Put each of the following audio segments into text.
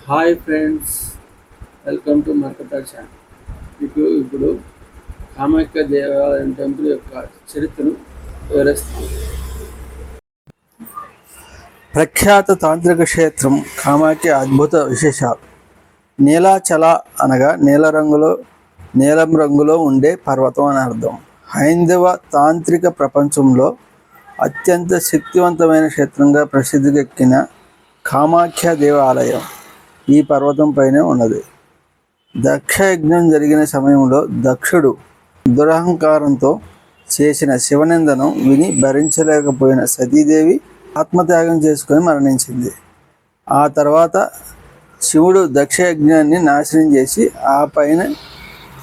Hi friends, welcome to Markata channel. మీకు ఇప్పుడు కామాఖ్య దేవాలయం టెంపుల్ యొక్క చరిత్రను వివరిస్తాను. ప్రఖ్యాత తాంత్రిక క్షేత్రం కామాఖ్య అద్భుత విశేషాలు. నీలాచల అనగా నీలం రంగులో ఉండే పర్వతం అని అర్థం. హైందవ తాంత్రిక ప్రపంచంలో అత్యంత శక్తివంతమైన క్షేత్రంగా ప్రసిద్ధికెక్కిన కామాఖ్య దేవాలయం ఈ పర్వతం పైనే ఉన్నది. దక్షయజ్ఞం జరిగిన సమయంలో దక్షుడు దురహంకారంతో చేసిన శివనిందను విని భరించలేకపోయిన సతీదేవి ఆత్మత్యాగం చేసుకొని మరణించింది. ఆ తర్వాత శివుడు దక్షయజ్ఞాన్ని నాశనం చేసి ఆ పైన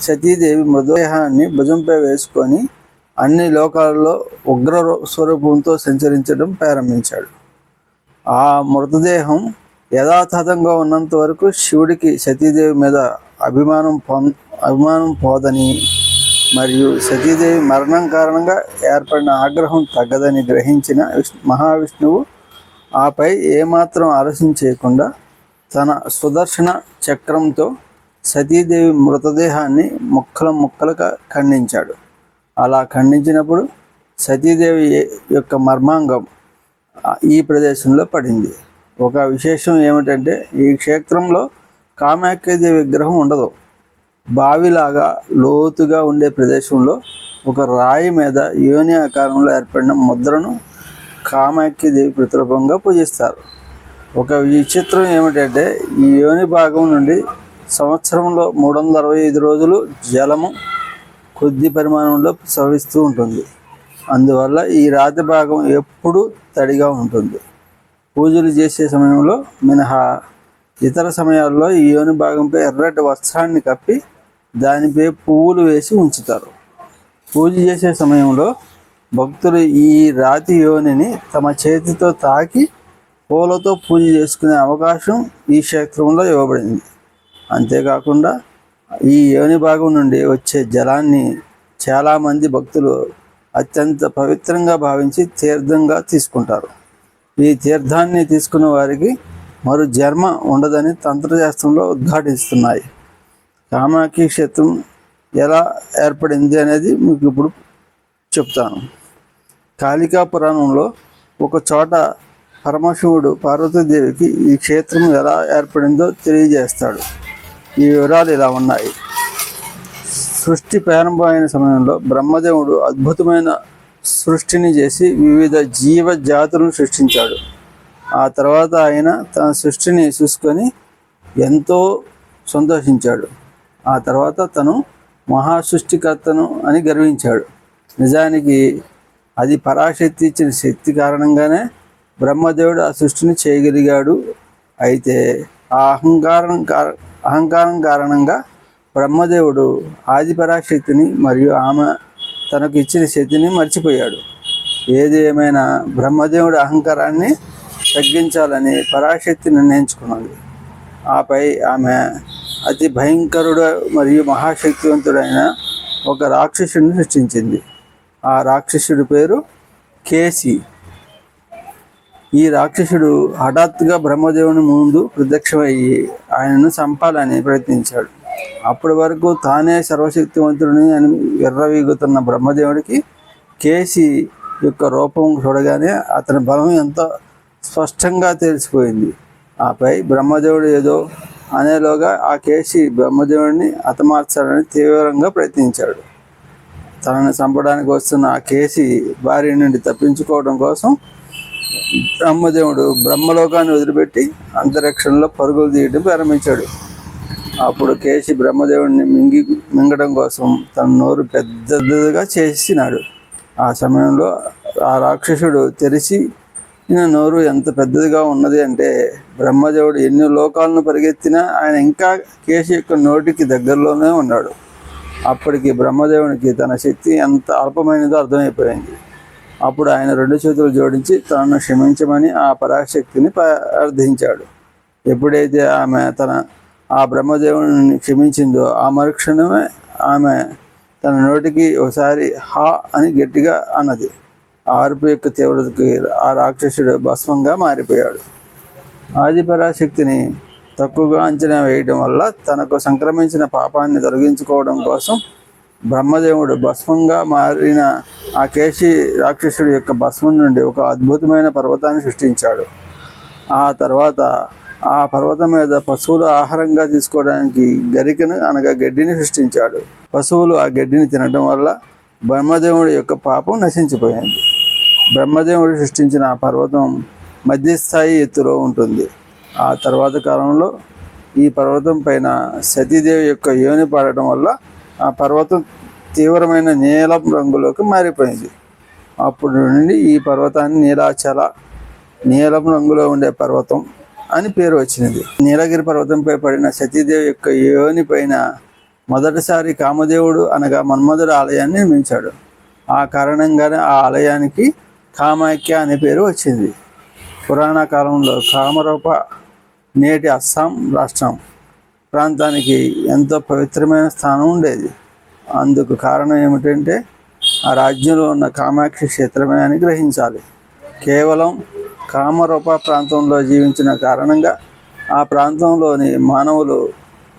సతీదేవి మృతదేహాన్ని భుజంపై వేసుకొని అన్ని లోకాలలో ఉగ్ర స్వరూపంతో సంచరించడం ప్రారంభించాడు. ఆ మృతదేహం యథాతథంగా ఉన్నంత వరకు శివుడికి సతీదేవి మీద అభిమానం పోదని మరియు సతీదేవి మరణం కారణంగా ఏర్పడిన ఆగ్రహం తగ్గదని గ్రహించిన మహావిష్ణువు ఆపై ఏమాత్రం ఆలస్యం చేయకుండా తన సుదర్శన చక్రంతో సతీదేవి మృతదేహాన్ని ముక్కలుగా ఖండించాడు. అలా ఖండించినప్పుడు సతీదేవి యొక్క మర్మాంగం ఈ ప్రదేశంలో పడింది. ఒక విశేషం ఏమిటంటే ఈ క్షేత్రంలో కామాఖ్యదేవి విగ్రహం ఉండదు. బావిలాగా లోతుగా ఉండే ప్రదేశంలో ఒక రాయి మీద యోని ఆకారంలో ఏర్పడిన ముద్రను కామాఖ్యదేవి ప్రతిరూపంగా పూజిస్తారు. ఒక విచిత్రం ఏమిటంటే ఈ యోని భాగం నుండి సంవత్సరంలో 365 రోజులు జలము కొద్ది పరిమాణంలో ప్రవహిస్తూ ఉంటుంది. అందువల్ల ఈ రాతి భాగం ఎప్పుడూ తడిగా ఉంటుంది. పూజలు చేసే సమయంలో మినహా ఇతర సమయాల్లో ఈ యోని భాగంపై ఎర్రటి వస్త్రాన్ని కప్పి దానిపై పువ్వులు వేసి ఉంచుతారు. పూజ చేసే సమయంలో భక్తులు ఈ రాతి యోనిని తమ చేతితో తాకి పూలతో పూజ చేసుకునే అవకాశం ఈ క్షేత్రంలో ఇవ్వబడింది. అంతేకాకుండా ఈ యోని భాగం నుండి వచ్చే జలాన్ని చాలామంది భక్తులు అత్యంత పవిత్రంగా భావించి తీర్థంగా తీసుకుంటారు. ఈ తీర్థాన్ని తీసుకున్న వారికి మరో జన్మ ఉండదని తంత్రశాస్త్రంలో ఉద్ఘాటిస్తున్నాయి. కామాఖ్య క్షేత్రం ఎలా ఏర్పడింది అనేది మీకు ఇప్పుడు చెప్తాను. కాళికా పురాణంలో ఒక చోట పరమశివుడు పార్వతీదేవికి ఈ క్షేత్రం ఎలా ఏర్పడిందో తెలియజేస్తాడు. ఈ వివరాలు ఇలా ఉన్నాయి. సృష్టి ప్రారంభమైన సమయంలో బ్రహ్మదేవుడు అద్భుతమైన సృష్టిని చేసి వివిధ జీవ జాతులను సృష్టించాడు. ఆ తర్వాత ఆయన తన సృష్టిని చూసుకొని ఎంతో సంతోషించాడు. ఆ తర్వాత తను మహాసృష్టికర్తను అని గర్వించాడు. నిజానికి అది పరాశక్తి ఇచ్చిన శక్తి కారణంగానే బ్రహ్మదేవుడు ఆ సృష్టిని చేయగలిగాడు. అయితే ఆ అహంకారం కారణంగా బ్రహ్మదేవుడు ఆది పరాశక్తిని మరియు ఆమె తనకు ఇచ్చిన శక్తిని మర్చిపోయాడు. ఏది ఏమైనా బ్రహ్మదేవుడి అహంకారాన్ని తగ్గించాలని పరాశక్తి నిర్ణయించుకున్నది. ఆపై ఆమె అతి భయంకరుడు మరియు మహాశక్తివంతుడైన ఒక రాక్షసుడిని సృష్టించింది. ఆ రాక్షసుడి పేరు కేసి. ఈ రాక్షసుడు హఠాత్తుగా బ్రహ్మదేవుని ముందు ప్రత్యక్షమయ్యి ఆయనను చంపాలని ప్రయత్నించాడు. అప్పటి వరకు తానే సర్వశక్తివంతుడిని అని ఎర్రవీగుతున్న బ్రహ్మదేవుడికి కేసి యొక్క రూపం చూడగానే అతని బలం ఎంతో స్పష్టంగా తెలిసిపోయింది. ఆపై బ్రహ్మదేవుడు ఏదో అనేలోగా ఆ కేసి బ్రహ్మదేవుడిని హతమార్చాలని తీవ్రంగా ప్రయత్నించాడు. తనని చంపడానికి వస్తున్న ఆ కేసి భార్య నుండి తప్పించుకోవడం కోసం బ్రహ్మదేవుడు బ్రహ్మలోకాన్ని వదిలిపెట్టి అంతరిక్షంలో పరుగులు తీయడం ప్రారంభించాడు. అప్పుడు కేసి బ్రహ్మదేవుడిని మింగడం కోసం తన నోరు పెద్దగా చేసినాడు. ఆ సమయంలో ఆ రాక్షసుడు తెరిచిన నోరు ఎంత పెద్దదిగా ఉన్నది అంటే బ్రహ్మదేవుడు ఎన్ని లోకాలను పరిగెత్తినా ఆయన ఇంకా కేసి యొక్క నోటికి దగ్గరలోనే ఉన్నాడు. అప్పటికి బ్రహ్మదేవునికి తన శక్తి ఎంత అల్పమైనదో అర్థమైపోయింది. అప్పుడు ఆయన 2 చేతులు జోడించి తనను క్షమించమని ఆ పరాశక్తిని ప్రార్థించాడు. ఎప్పుడైతే ఆమె ఆ బ్రహ్మదేవుని క్షమించిందో ఆ మరుక్షణమే ఆమె తన నోటికి ఒకసారి హా అని గట్టిగా అన్నది. ఆ అరుపు యొక్క తీవ్రతకి ఆ రాక్షసుడు భస్మంగా మారిపోయాడు. ఆదిపరాశక్తిని తక్కువగా అంచనా వేయడం వల్ల తనకు సంక్రమించిన పాపాన్ని తొలగించుకోవడం కోసం బ్రహ్మదేవుడు భస్మంగా మారిన ఆ కేశి రాక్షసుడి యొక్క భస్మం నుండి ఒక అద్భుతమైన పర్వతాన్ని సృష్టించాడు. ఆ తర్వాత ఆ పర్వతం మీద పశువులు ఆహారంగా తీసుకోవడానికి గరికను అనగా గడ్డిని సృష్టించాడు. పశువులు ఆ గడ్డిని తినడం వల్ల బ్రహ్మదేవుడి యొక్క పాపం నశించిపోయింది. బ్రహ్మదేవుడు సృష్టించిన ఆ పర్వతం మధ్యస్థాయి ఎత్తులో ఉంటుంది. ఆ తర్వాత కాలంలో ఈ పర్వతం పైన సతీదేవి యొక్క యోని పడటం వల్ల ఆ పర్వతం తీవ్రమైన నీలం రంగులోకి మారిపోయింది. అప్పటి నుండి ఈ పర్వతాన్ని నీలం రంగులో ఉండే పర్వతం అని పేరు వచ్చినది. నీలగిరి పర్వతంపై పడిన సతీదేవి యొక్క యోని పైన మొదటిసారి కామదేవుడు అనగా మన్మధుడు ఆలయాన్ని నిర్మించాడు. ఆ కారణంగానే ఆ ఆలయానికి కామాఖ్య అనే పేరు వచ్చింది. పురాణ కాలంలో కామరూప నేటి అస్సాం రాష్ట్రం ప్రాంతానికి ఎంతో పవిత్రమైన స్థానం ఉండేది. అందుకు కారణం ఏమిటంటే ఆ రాజ్యంలో ఉన్న కామాక్షి క్షేత్రమే అని గ్రహించాలి. కేవలం కామరూప ప్రాంతంలో జీవించిన కారణంగా ఆ ప్రాంతంలోని మానవులు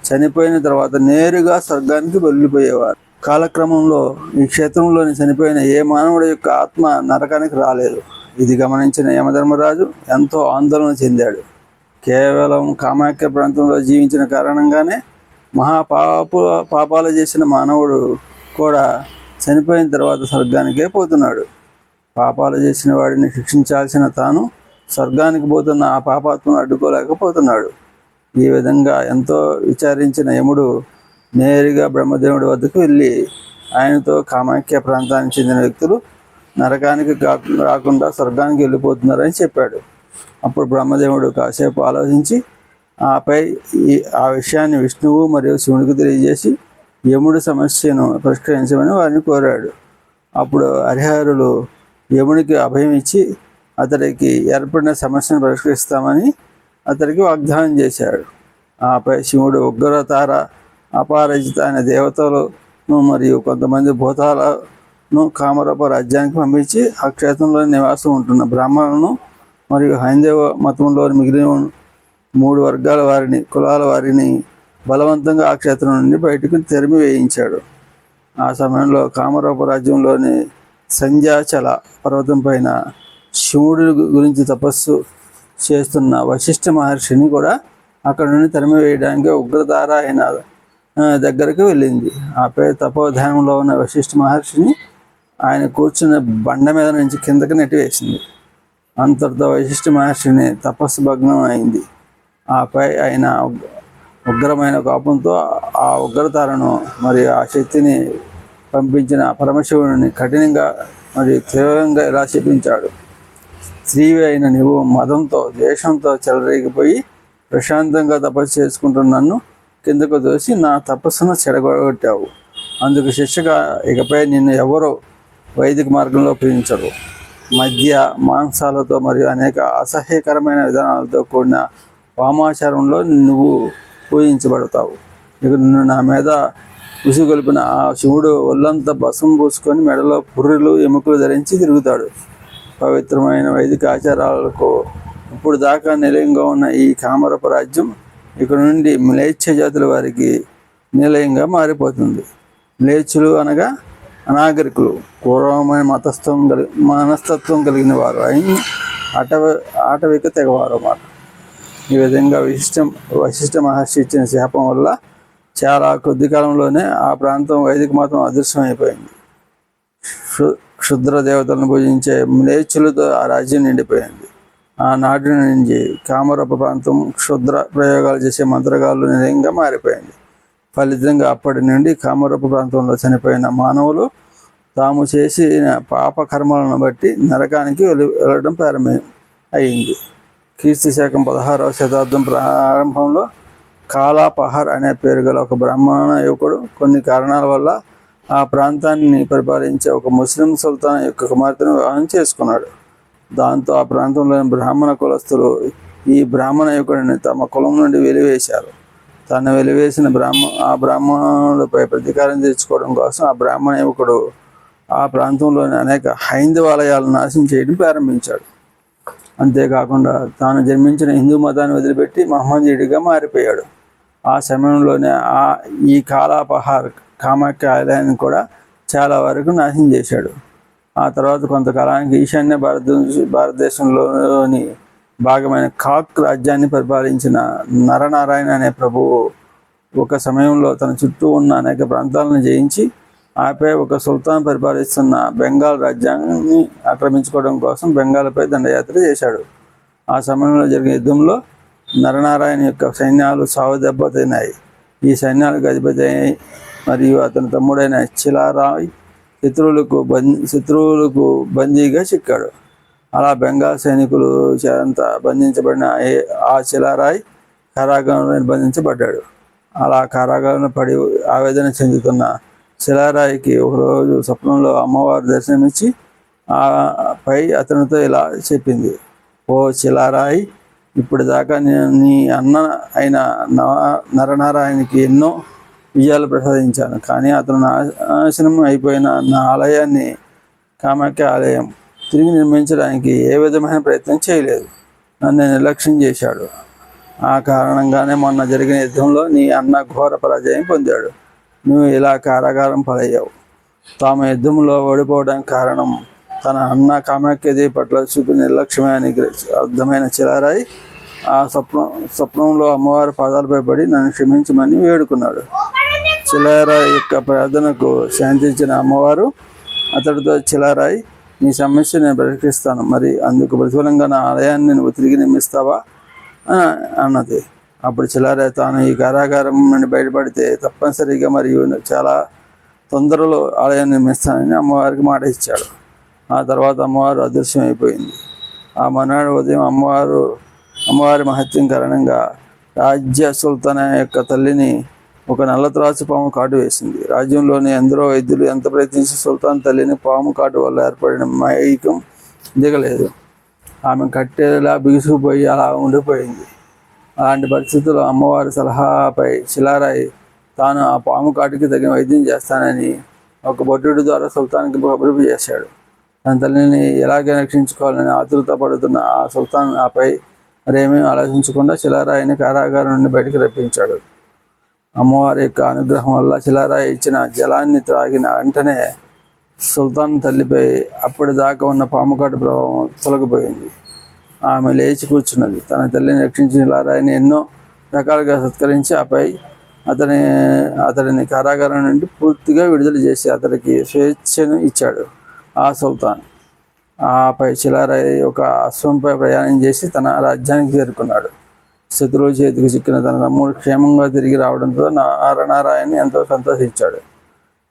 చనిపోయిన తర్వాత నేరుగా స్వర్గానికి వెళ్ళిపోయేవారు. కాలక్రమంలో ఈ క్షేత్రంలోని చనిపోయిన ఏ మానవుడి యొక్క ఆత్మ నరకానికి రాలేదు. ఇది గమనించిన యమధర్మరాజు ఎంతో ఆందోళన చెందాడు. కేవలం కామాఖ్య ప్రాంతంలో జీవించిన కారణంగానే పాపాలు చేసిన మానవుడు కూడా చనిపోయిన తర్వాత స్వర్గానికే పోతున్నాడు. పాపాలు చేసిన వాడిని శిక్షించాల్సిన తాను స్వర్గానికి పోతున్న ఆ పాపాత్మను అడ్డుకోలేకపోతున్నాడు. ఈ విధంగా ఎంతో విచారించిన యముడు నేరుగా బ్రహ్మదేవుడి వద్దకు వెళ్ళి ఆయనతో కామాఖ్య ప్రాంతానికి చెందిన వ్యక్తులు నరకానికి రాకుండా స్వర్గానికి వెళ్ళిపోతున్నారని చెప్పాడు. అప్పుడు బ్రహ్మదేవుడు కాసేపు ఆలోచించి ఆపై ఆ విషయాన్ని విష్ణువు మరియు శివునికి తెలియజేసి యముడి సమస్యను పరిష్కరించమని వారిని కోరాడు. అప్పుడు హరిహరులు యమునికి అభయం ఇచ్చి అతడికి ఏర్పడిన సమస్యను పరిష్కరిస్తామని అతడికి వాగ్దానం చేశాడు. ఆపై శివుడు ఉగ్రతార, అపారజిత అనే దేవతలను మరియు కొంతమంది భూతాలను కామరూప రాజ్యానికి పంపించి ఆ క్షేత్రంలో నివాసం ఉంటున్న బ్రాహ్మణులను మరియు హైందవ మతంలోని మిగిలిన 3 వర్గాల కులాల వారిని బలవంతంగా ఆ క్షేత్రం నుండి బయటకు తరిమి వేయించాడు. ఆ సమయంలో కామరూప రాజ్యంలోని సంధ్యాచల పర్వతం పైన శివుడి గురించి తపస్సు చేస్తున్న వశిష్ఠ మహర్షిని కూడా అక్కడ నుండి తరిమి వేయడానికి ఉగ్రతార అయిన దగ్గరకు వెళ్ళింది. ఆపై తపోధ్యానంలో ఉన్న వశిష్ఠ మహర్షిని ఆయన కూర్చున్న బండ మీద నుంచి కిందకి నెట్టివేసింది. అంతటితో వశిష్ఠ మహర్షిని తపస్సు భగ్నం అయింది. ఆపై ఆయన ఉగ్రమైన కోపంతో ఆ ఉగ్రతారను మరియు ఆ శక్తిని పంపించిన పరమశివుడిని కఠినంగా మరియు తీవ్రంగా ఇలా శపించాడు. స్త్రీవి అయిన నీవు మదంతో ద్వేషంతో చెలరేగిపోయి ప్రశాంతంగా తపస్సు చేసుకుంటున్న నన్ను కిందకు దోసి నా తపస్సును చెడగొట్టావు. అందుకు శిక్షగా ఇకపై నిన్ను ఎవరో వైదిక మార్గంలో పూజించరు. మద్య మాంసాలతో మరియు అనేక అసహ్యకరమైన విధానాలతో కూడిన వామాచారంలో నువ్వు పూజించబడతావు. ఇక నిన్ను నా మీద ఉసుగొలిపిన ఆ శివుడు ఒళ్ళంతా భస్మం పూసుకొని మెడలో పుర్రెలు ఎముకలు ధరించి తిరుగుతాడు. పవిత్రమైన వైదిక ఆచారాలకు ఇప్పుడు దాకా నిలయంగా ఉన్న ఈ కామరూప రాజ్యం ఇక నుండి మ్లేచ్ఛ జాతుల వారికి నిలయంగా మారిపోతుంది. మ్లేచ్ఛులు అనగా అనాగరికులు, పూర్వమైన మనస్తత్వం కలిగిన వారు అయిన ఆటవిక తెగవారు అన్నమాట. ఈ విధంగా వశిష్ఠ మహర్షి ఇచ్చిన శాపం వల్ల చాలా కొద్ది కాలంలోనే ఆ ప్రాంతం వైదిక మతం అదృశ్యమైపోయింది. క్షుద్ర దేవతలను పూజించే మ్లేచ్ఛులతో ఆ రాజ్యం నిండిపోయింది. ఆనాటి నుంచి కామరూప ప్రాంతం క్షుద్ర ప్రయోగాలు చేసే మంత్రగాళ్ళు నిలయంగా మారిపోయింది. ఫలితంగా అప్పటి నుండి కామరూప ప్రాంతంలో చనిపోయిన మానవులు తాము చేసిన పాప కర్మలను బట్టి నరకానికి వెళ్ళడం అయింది. క్రీస్తు శకం 16వ శతాబ్దం ప్రారంభంలో కాలాపహర్ అనే పేరు గల ఒక బ్రాహ్మణ యువకుడు కొన్ని కారణాల వల్ల ఆ ప్రాంతాన్ని పరిపాలించే ఒక ముస్లిం సుల్తాన్ యొక్క కుమార్తెను వివాహం చేసుకున్నాడు. దాంతో ఆ ప్రాంతంలోని బ్రాహ్మణ కులస్తులు ఈ బ్రాహ్మణ యువకుడిని తమ కులం నుండి వెలివేశారు. తను వెలివేసిన ఆ బ్రాహ్మణులపై ప్రతీకారం తీర్చుకోవడం కోసం ఆ బ్రాహ్మణ యువకుడు ఆ ప్రాంతంలోని అనేక హైందవాలయాలను నాశనం చేయడం ప్రారంభించాడు. అంతేకాకుండా తాను జన్మించిన హిందూ మతాన్ని వదిలిపెట్టి మహమ్మదీయుడిగా మారిపోయాడు. ఆ సమయంలోనే ఈ కాలాపహార్ కామాఖ్య ఆలయాన్ని కూడా చాలా వరకు నాశనం చేశాడు. ఆ తర్వాత కొంతకాలానికి ఈశాన్య భారతదేశంలోని భాగమైన కాక్ రాజ్యాన్ని పరిపాలించిన నరనారాయణ అనే ప్రభువు ఒక సమయంలో తన చుట్టూ ఉన్న అనేక ప్రాంతాలను జయించి ఆపై ఒక సుల్తాన్ పరిపాలిస్తున్న బెంగాల్ రాజ్యాన్ని ఆక్రమించుకోవడం కోసం బెంగాల్పై దండయాత్ర చేశాడు. ఆ సమయంలో జరిగిన యుద్ధంలో నరనారాయణ యొక్క సైన్యాలు సావు దెబ్బతిన్నాయి. ఈ సైన్యాలకు అధిపతి మరియు అతని తమ్ముడైన చిలారాయ్ శత్రువులకు బందీగా చిక్కాడు. అలా బెంగాల్ సైనికులు చేత బంధించబడిన ఆ చిలారాయ్ కారాగారంలో నిర్బంధించబడ్డాడు. అలా కారాగారంలో పడి ఆవేదన చెందుతున్న చిలారాయికి ఒకరోజు స్వప్నంలో అమ్మవారు దర్శనమిచ్చి పై అతనితో ఇలా చెప్పింది: ఓ చిలారాయి, ఇప్పుడు దాకా నీ అన్న అయిన నరనారాయణకి ఎన్నో విజయాలు ప్రసాదించాను, కానీ అతను నాశనం అయిపోయిన నా ఆలయాన్ని, కామాఖ్య ఆలయం తిరిగి నిర్మించడానికి ఏ విధమైన ప్రయత్నం చేయలేదు. నన్ను నిర్లక్ష్యం చేశాడు. ఆ కారణంగానే మొన్న జరిగిన యుద్ధంలో నీ అన్న ఘోర పరాజయం పొందాడు. నువ్వు ఇలా కారాగారం పాలయ్యావు. తాము యుద్ధంలో ఓడిపోవడానికి కారణం తన అన్న కామాఖ్యదేవి పట్ల చూపిన నిర్లక్ష్యమే అని అర్థమైన చిలారాయి ఆ స్వప్నంలో అమ్మవారి పాదాలపై పడి నన్ను క్షమించమని వేడుకున్నాడు. చిలారాయి యొక్క ప్రార్థనకు శాంతించిన అమ్మవారు అతడితో, చిలారాయి, నీ సమస్య నేను పరిష్కరిస్తాను, మరి అందుకు ప్రతిఫలంగా నా ఆలయాన్ని నువ్వు తిరిగి నిర్మిస్తావా అన్నది. అప్పుడు చిలారాయి తాను ఈ కారాగారం నుండి బయటపడితే తప్పనిసరిగా మరియు చాలా తొందరలో ఆలయాన్ని నిర్మిస్తానని అమ్మవారికి మాట ఇచ్చాడు. ఆ తర్వాత అమ్మవారు అదృశ్యమైపోయింది. ఆ మర్నాడు ఉదయం అమ్మవారి మహత్యం కారణంగా రాజ్య సుల్తాన్ యొక్క తల్లిని ఒక నల్ల త్రాసు పాము కాటు వేసింది. రాజ్యంలోని ఎందరో వైద్యులు ఎంత ప్రయత్నించి సుల్తాన్ తల్లిని పాము కాటు వల్ల ఏర్పడిన మైకం దిగలేదు. ఆమె కట్టేలా బిగుసుకుపోయి అలా ఉండిపోయింది. అలాంటి పరిస్థితుల్లో అమ్మవారి సలహాపై చిలారాయి తాను ఆ పాము కాటుకి తగిన వైద్యం చేస్తానని ఒక భటుడి ద్వారా సుల్తాన్కి కబురు చేశాడు. తన తల్లిని ఎలాగే రక్షించుకోవాలని ఆతృత పడుతున్న ఆ సుల్తాన్ ఆపై మరేమీ ఆలోచించకుండా చిలారాయిని కారాగారం నుండి బయటకు రప్పించాడు. అమ్మవారి యొక్క అనుగ్రహం వల్ల చిలారాయి ఇచ్చిన జలాన్ని త్రాగిన వెంటనే సుల్తాన్ తల్లిపై అప్పటిదాకా ఉన్న పాముకాటు ప్రభావం తొలగిపోయింది. ఆమె లేచి కూర్చున్నది. తన తల్లిని రక్షించిన చిలారాయిని ఎన్నో రకాలుగా సత్కరించి ఆపై అతడిని కారాగారం నుండి పూర్తిగా విడుదల చేసి అతడికి స్వేచ్ఛను ఇచ్చాడు. ఆ సుల్తాన్ ఆపై చిలారాయి ఒక అశ్వంపై ప్రయాణం చేసి తన రాజ్యానికి చేరుకున్నాడు. శత్రువుల చేతికి చిక్కిన తన తమ్ముడు క్షేమంగా తిరిగి రావడంతో నరనారాయణ ఎంతో సంతోషించాడు.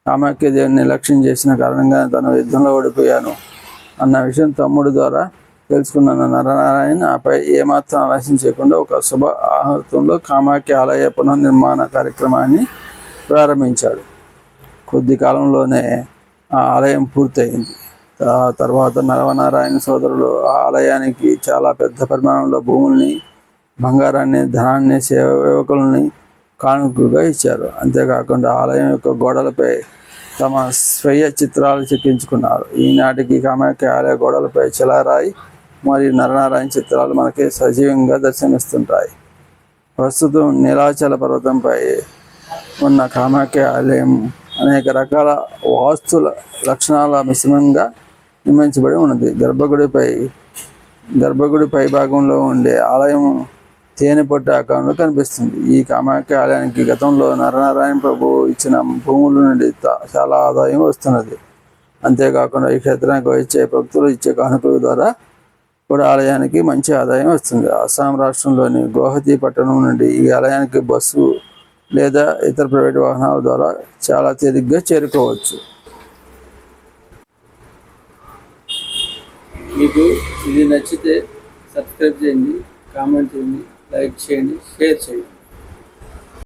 కామాఖ్య దేవుని నిర్లక్ష్యం చేసిన కారణంగా తను యుద్ధంలో ఓడిపోయాను అన్న విషయం తమ్ముడు ద్వారా తెలుసుకున్న నరనారాయణ ఆపై ఏమాత్రం ఆలస్యం చేయకుండా ఒక శుభ ఆహుతంలో కామాఖ్య ఆలయ పునర్నిర్మాణ కార్యక్రమాన్ని ప్రారంభించాడు. కొద్ది కాలంలోనే ఆ ఆలయం పూర్తయింది. తర్వాత నరనారాయణ సోదరులు ఆ ఆలయానికి చాలా పెద్ద పరిమాణంలో భూముల్ని, బంగారాన్ని, ధనాన్ని, సేవకుల్ని కానుకగా ఇచ్చారు. అంతేకాకుండా ఆలయం యొక్క గోడలపై తమ స్వీయ చిత్రాలు చెక్కించుకున్నారు. ఈనాటికి కామాఖ్య ఆలయ గోడలపై చిలారాయి మరియు నరనారాయణ చిత్రాలు మనకి సజీవంగా దర్శనమిస్తుంటాయి. ప్రస్తుతం నీలాచల పర్వతంపై ఉన్న కామాఖ్య ఆలయం అనేక రకాల వాస్తు లక్షణాల మిశ్రమంగా నిర్మించబడి ఉన్నది. గర్భగుడి పై భాగంలో ఉండే ఆలయం తేనె పొట్టు ఆకారంలో కనిపిస్తుంది. ఈ కామాఖ్య ఆలయానికి గతంలో నరనారాయణ ప్రభు ఇచ్చిన భూముల నుండి చాలా ఆదాయం వస్తున్నది. అంతేకాకుండా ఈ క్షేత్రానికి వచ్చే భక్తులు ఇచ్చే కానుకల ద్వారా కూడా ఆలయానికి మంచి ఆదాయం వస్తుంది. అస్సాం రాష్ట్రంలోని గౌహతి పట్టణం నుండి ఈ ఆలయానికి బస్సు లేదా ఇతర ప్రైవేట్ వాహనాల ద్వారా చాలా తేలిగ్గా చేరుకోవచ్చు. మీకు ఇది నచ్చితే సబ్స్క్రైబ్ చేయండి, కామెంట్ చేయండి, లైక్ చేయండి, షేర్ చేయండి.